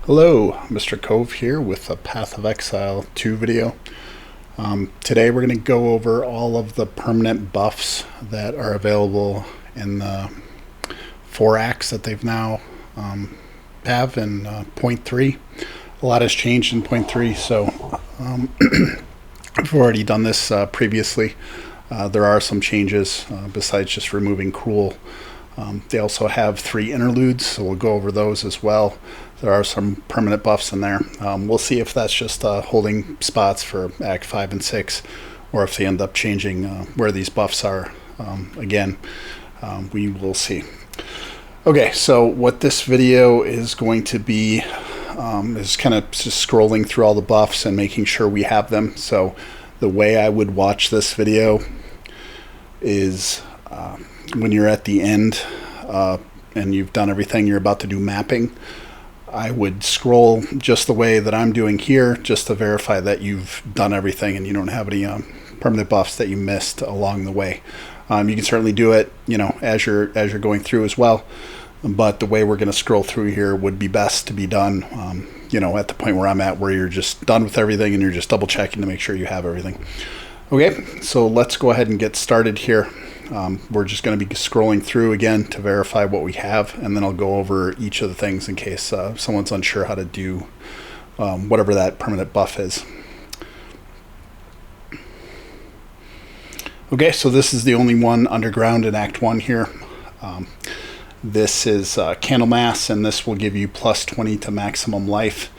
Hello, Mr. Cove here with a Path of Exile 2 video. Today we're going to go over all of the permanent buffs that are available in the 4 acts that they've now have in point 3. A lot has changed in point 3, so I've already done this previously. There are some changes besides just removing Cruel. They also have 3 interludes, so we'll go over those as well. There are some permanent buffs in there. We'll see if that's just holding spots for Act 5 and 6, or if they end up changing where these buffs are. Again, we will see. Okay, so what this video is going to be is kind of just scrolling through all the buffs and making sure we have them. So the way I would watch this video is when you're at the end and you've done everything, you're about to do mapping, I would scroll just the way that I'm doing here, just to verify that you've done everything and you don't have any permanent buffs that you missed along the way. You can certainly do it, as you're going through as well. But the way we're going to scroll through here would be best to be done, at the point where I'm at, where you're just done with everything and you're just double checking to make sure you have everything. Okay, so let's go ahead and get started here. We're just going to be scrolling through again to verify what we have, and then I'll go over each of the things in case someone's unsure how to do whatever that permanent buff is. Okay, so this is the only one underground in Act 1 here. This is Candlemass, and this will give you plus 20 to maximum life.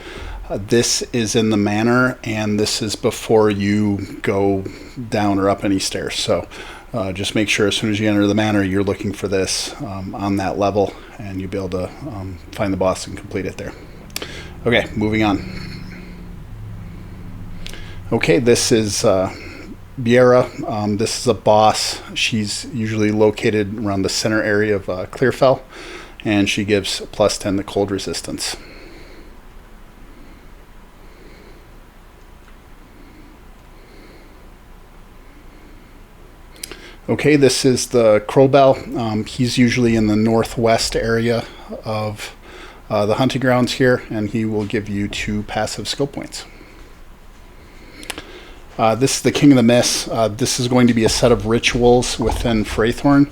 This is in the manor, and this is before you go down or up any stairs. So just make sure as soon as you enter the manor, you're looking for this on that level, and you'll be able to find the boss and complete it there. Okay, moving on. Okay, this is Biera. This is a boss. She's usually located around the center area of Clearfell, and she gives plus 10 to cold resistance. Okay, this is the Crowbell. He's usually in the northwest area of the hunting grounds here, and he will give you 2 passive skill points. This is the King of the Mist. This is going to be a set of rituals within Freythorn.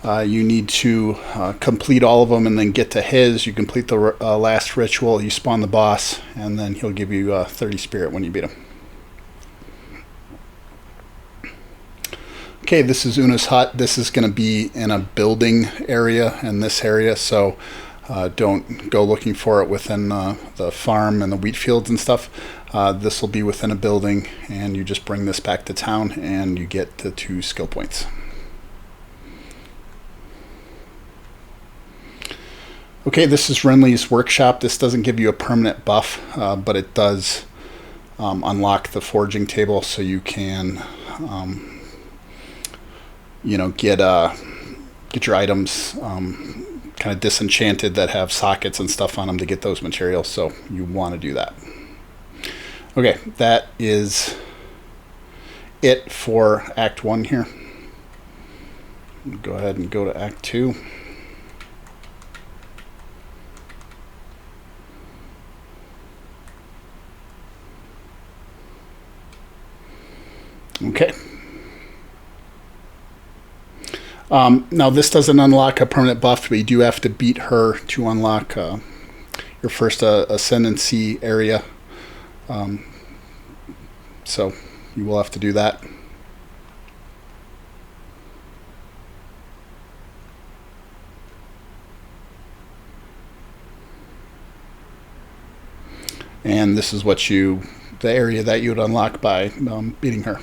You need to complete all of them and then get to his. You complete the last ritual, you spawn the boss, and then he'll give you 30 spirit when you beat him. Okay, this is Una's hut. This is going to be in a building area in this area, so don't go looking for it within the farm and the wheat fields and stuff. This will be within a building, and you just bring this back to town and you get the 2 skill points. Okay, this is Renly's workshop. This doesn't give you a permanent buff, but it does unlock the forging table, so you can get your items kind of disenchanted that have sockets and stuff on them to get those materials, so you want to do that. Okay, that is it for Act 1 here. Go ahead and go to Act 2. Okay. Now this doesn't unlock a permanent buff, but you do have to beat her to unlock your first ascendancy area. So you will have to do that. And this is the area that you would unlock by beating her.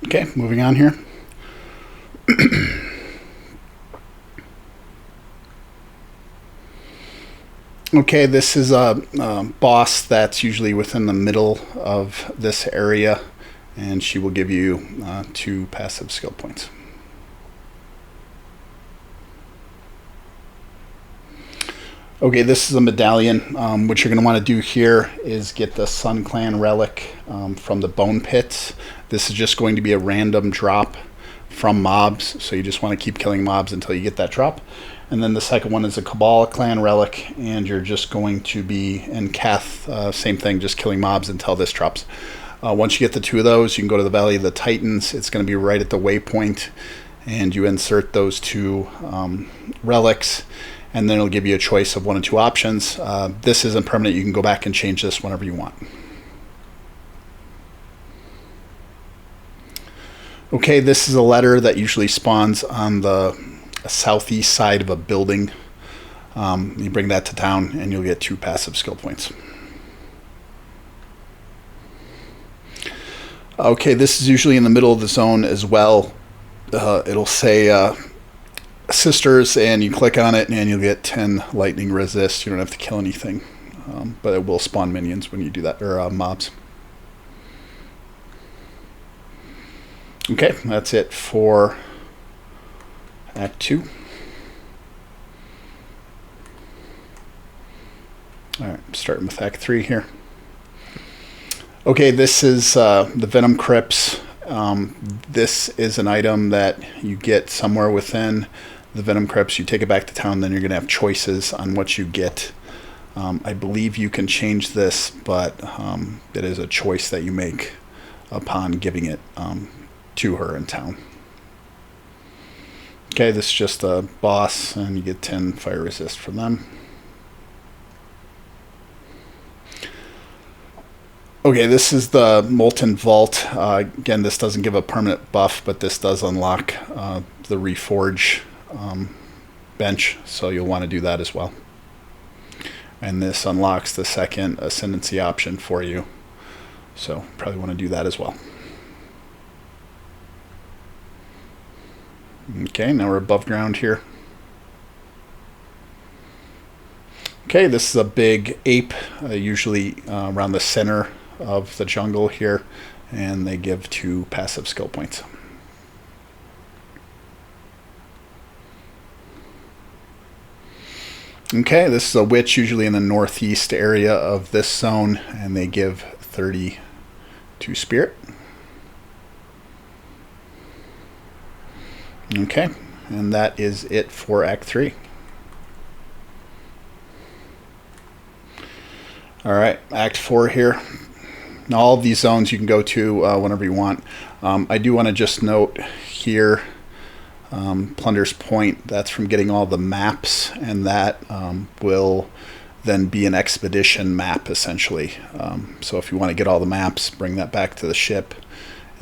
Okay, moving on here. Okay, this is a boss that's usually within the middle of this area, and she will give you 2 passive skill points. Okay, this is a medallion. What you're going to want to do here is get the Sun Clan relic from the Bone Pits. This is just going to be a random drop from mobs, so you just want to keep killing mobs until you get that drop. And then the second one is a Cabal clan relic, and you're just going to be in Kath, same thing, just killing mobs until this drops. Once you get the two of those, you can go to the Valley of the Titans. It's going to be right at the waypoint, and you insert those two relics, and then it'll give you a choice of one of two options. This isn't permanent. You can go back and change this whenever you want. Okay, this is a letter that usually spawns on the southeast side of a building. You bring that to town and you'll get 2 passive skill points. Okay, this is usually in the middle of the zone as well. It'll say sisters, and you click on it and you'll get 10 lightning resist. You don't have to kill anything, but it will spawn minions when you do that, or mobs. Okay, that's it for Act 2. Alright, starting with Act 3 here. Okay, this is the Venom Crypts. This is an item that you get somewhere within the Venom Crypts. You take it back to town, then you're going to have choices on what you get. I believe you can change this, but it is a choice that you make upon giving it to her in town. Okay, this is just a boss, and you get 10 fire resist from them. Okay, this is the Molten Vault. Again, this doesn't give a permanent buff, but this does unlock the Reforge bench, so you'll want to do that as well. And this unlocks the second Ascendancy option for you, so probably want to do that as well. Okay, now we're above ground here. Okay, this is a big ape, usually around the center of the jungle here, and they give 2 passive skill points. Okay, this is a witch, usually in the northeast area of this zone, and they give 30 to spirit. Okay, and that is it for Act 3. Alright, Act 4 here. Now all of these zones you can go to whenever you want. I do want to just note here, Plunder's Point, that's from getting all the maps, and that will then be an expedition map essentially. So if you want to get all the maps, bring that back to the ship,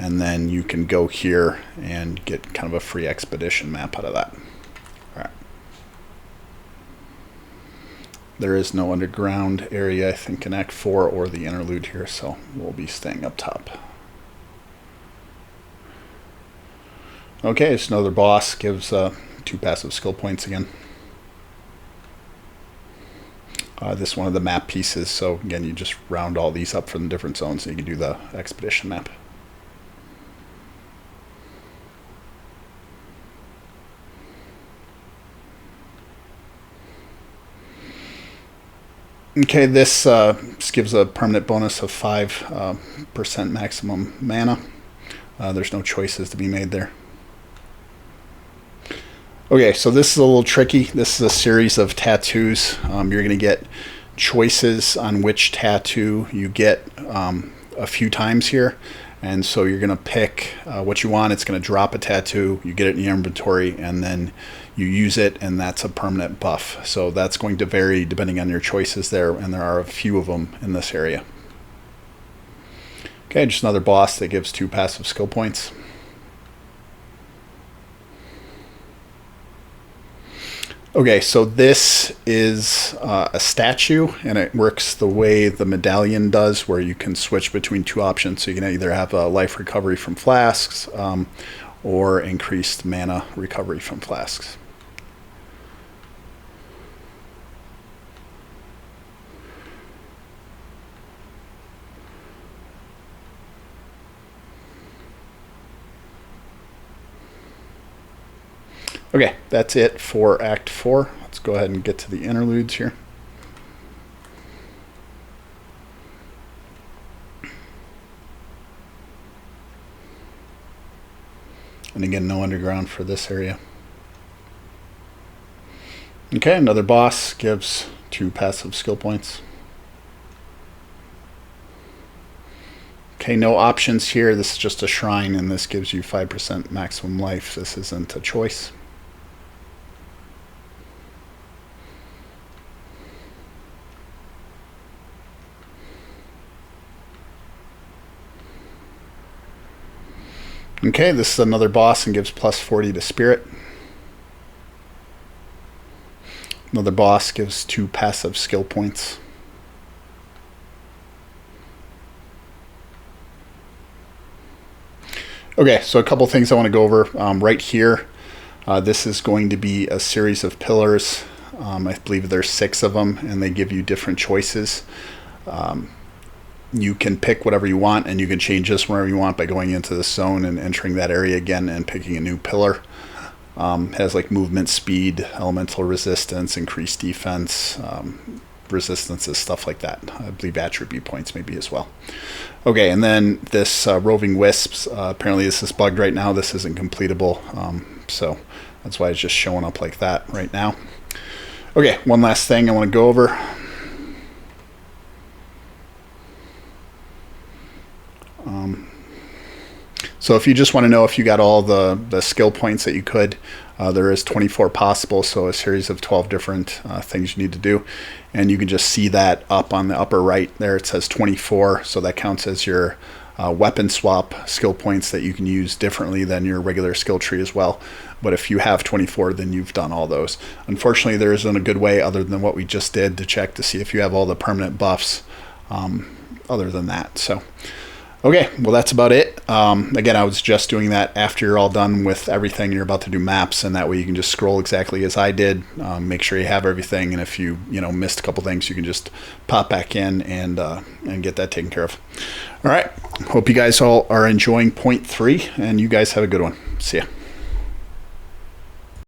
and then you can go here and get kind of a free expedition map out of that. All right. There is no underground area, I think, in Act 4 or the interlude here, so we'll be staying up top. Okay, it's another boss, gives 2 passive skill points again. This is one of the map pieces, so again, you just round all these up from the different zones so you can do the expedition map. Okay, this gives a permanent bonus of 5% maximum mana. There's no choices to be made there. Okay, so this is a little tricky. This is a series of tattoos. You're going to get choices on which tattoo you get a few times here. And so you're going to pick what you want. It's going to drop a tattoo. You get it in your inventory, and then you use it, and that's a permanent buff. So that's going to vary depending on your choices there, and there are a few of them in this area. Okay, just another boss that gives 2 passive skill points. Okay, so this is a statue, and it works the way the medallion does, where you can switch between 2 options. So you can either have a life recovery from flasks or increased mana recovery from flasks. Okay, that's it for Act 4. Let's go ahead and get to the interludes here. And again, no underground for this area. Okay, another boss gives 2 passive skill points. Okay, no options here. This is just a shrine, and this gives you 5% maximum life. This isn't a choice. Okay, this is another boss and gives plus 40 to spirit. Another boss gives 2 passive skill points. Okay, so a couple things I want to go over. Right here, this is going to be a series of pillars. I believe there's 6 of them, and they give you different choices. You can pick whatever you want, and you can change this wherever you want by going into the zone and entering that area again and picking a new pillar. Has like movement speed, elemental resistance, increased defense, resistances, stuff like that. I believe attribute points maybe as well. Okay, and then this roving wisps, apparently this is bugged right now. This isn't completable, so that's why it's just showing up like that right now. Okay, one last thing I want to go over. So if you just want to know if you got all the skill points that you could, there is 24 possible, so a series of 12 different things you need to do. And you can just see that up on the upper right there. It says 24, so that counts as your weapon swap skill points that you can use differently than your regular skill tree as well. But if you have 24, then you've done all those. Unfortunately, there isn't a good way other than what we just did to check to see if you have all the permanent buffs other than that. So. Okay, well that's about it. Again, I was just doing that after you're all done with everything. You're about to do maps, and that way you can just scroll exactly as I did. Make sure you have everything, and if you missed a couple things, you can just pop back in and get that taken care of. All right, hope you guys all are enjoying point 3, and you guys have a good one. See ya.